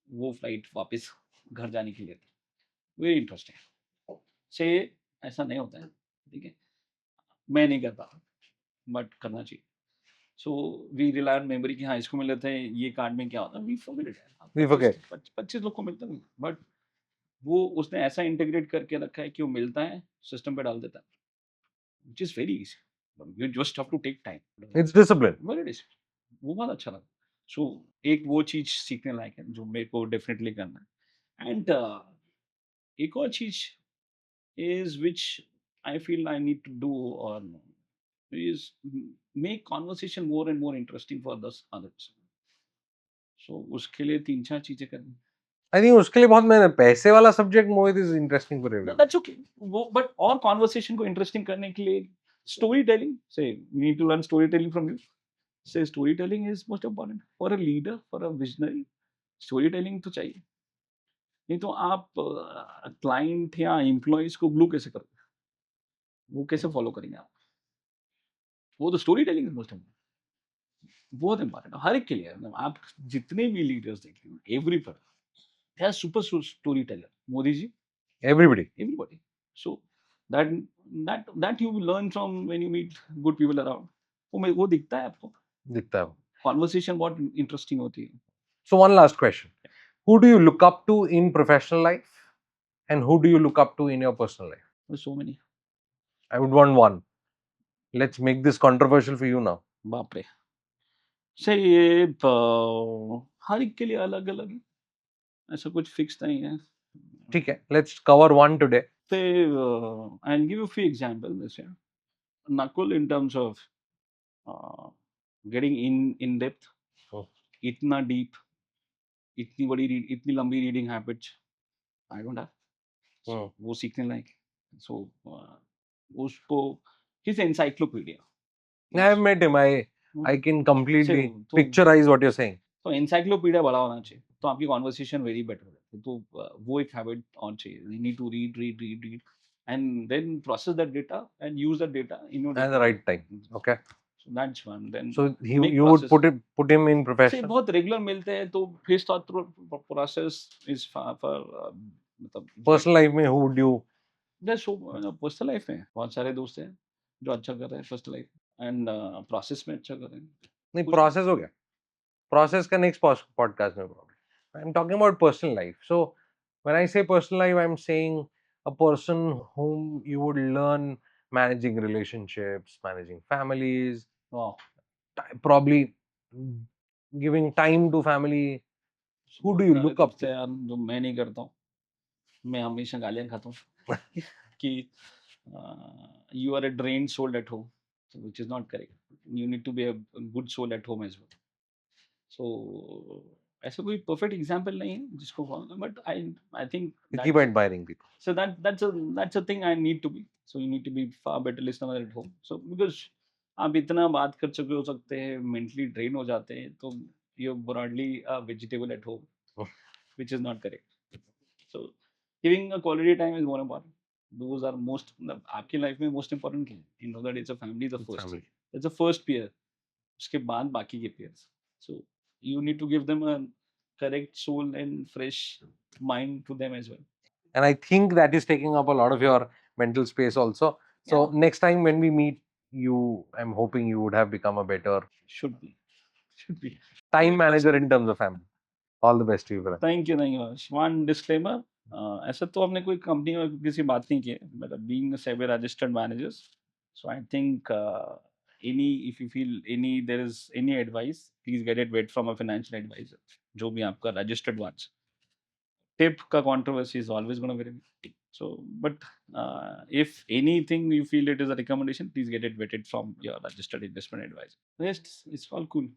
वो फ्लाइट वापस घर जाने के लिए. Very interesting. से ऐसा नहीं होता है, ठीक है. मैं नहीं करता बट करना चाहिए. So we rely on memory कि हाँ इसको मिल लेते हैं, ये कार्ड में क्या होता है, we forget it. We forget. 25 लोग को मिलता है बट वो उसने ऐसा इंटीग्रेट करके रखा है कि वो मिलता है सिस्टम पे डाल देता है, which is very easy. You just have to take time. It's discipline. Very easy. वो बहुत अच्छा लगा. सो एक वो चीज सीखने लायक है जो मेरे को डेफिनेटली करना है. एंड एक और चीज is which I feel I need to do or is make conversation more and more interesting for the others. So उसके लिए 3-4 चीजें करनी. I think उसके लिए बहुत मेहनत. पैसे वाला subject Mohit is interesting for everyone. That's okay. वो but और conversation को interesting करने के लिए storytelling. Say we need to learn storytelling from you. Say storytelling is most important for a leader, for a visionary. Storytelling तो चाहिए. नहीं तो आप क्लाइंट या एम्प्लॉइज को ग्लू कैसे करोगे? वो कैसे फॉलो करेंगे आप? वो तो story telling is most important. बहुत इंपॉर्टेंट हर एक के लिए. मतलब आप जितने भी लीडर्स देख लीजिए, everybody they are super story teller. Modi ji, Everybody. Everybody. So that that you learn from when you meet good people around. वो दिखता है आपको. दिखता है. कॉन्वर्सेशन बहुत इंटरेस्टिंग होती है. So one last question. Who do you look up to in professional life and who do you look up to in your personal life? So many. I would want one. Let's make this controversial for you now. बाप रे. से ये हर एक के लिए अलग अलग है. ऐसा कुछ फिक्स नहीं है. ठीक है. Let's cover one today. Say, I'll give you a few examples this year. Nakul in terms of uh, getting in depth, Oh. इतना deep, इतनी लंबी reading habits, I don't have. So, Hmm. वो सीखने लायक. So उसको he's an encyclopedia. I've met him. I can completely तो picturize what you're saying. तो encyclopedia बड़ा होना चाहिए. तो आपकी conversation very better हो जाती है. तो वो एक habit और चाहिए. You need to read and then process that data and use that data in your At the right time. Okay. So that's one. Then So make you would process. put him in से professional. बहुत रेगुलर मिलते हैं तो his thought process is for मतलब Personal life में who would you? Personal life में बहुत सारे दोस्त हैं जो अच्छा कर रहे हैं पर्सनल लाइफ एंड प्रोसेस में अच्छा कर रहे हैं. नहीं कुछ process हो गया. Process का next podcast में problem. I'm talking about personal life. So when I say personal life, I'm saying a person whom you would learn managing relationships, managing families, wow. probably giving time to family. Who do you सारे look up दोस्त हैं to? यार जो मैं नहीं करता हूँ. मैं हमेशा गालियाँ खाता हूँ कि you are a drained soul at home, so which is not correct. You need to be a good soul at home as well. So ऐसा कोई perfect example नहीं है जिसको follow, but I think You keep admiring people. so that's a thing I need to be. So you need to be far better listener at home. So because आप इतना बात कर चुके हो सकते हैं, mentally drain हो जाते हैं, तो you're broadly a vegetable at home, which is not correct. So giving a quality time is more important. Those are most आपकी life में most important क्या है? You know that it's a family the first. Family. It's the first peer. उसके बाद बाकी के peers. So you need to give them a correct soul and fresh mind to them as well. And I think that is taking up a lot of your mental space also. So next time when we meet you, I'm hoping you would have become a better Should be. Should be. time manager in terms of family. All the best to you, brother. Thank you, Harsh. One disclaimer, ऐसा तो हमने कोई कंपनी में किसी बात नहीं की है, मतलब being SEBI registered managers, so I think any if you feel any there is any advice, please get it vet from a financial adviser, जो भी आपका registered ones. Tip ka controversy is always going to be very. So, but if anything you feel it is a recommendation, please get it vetted from your registered investment advisor. Rest, it's all cool.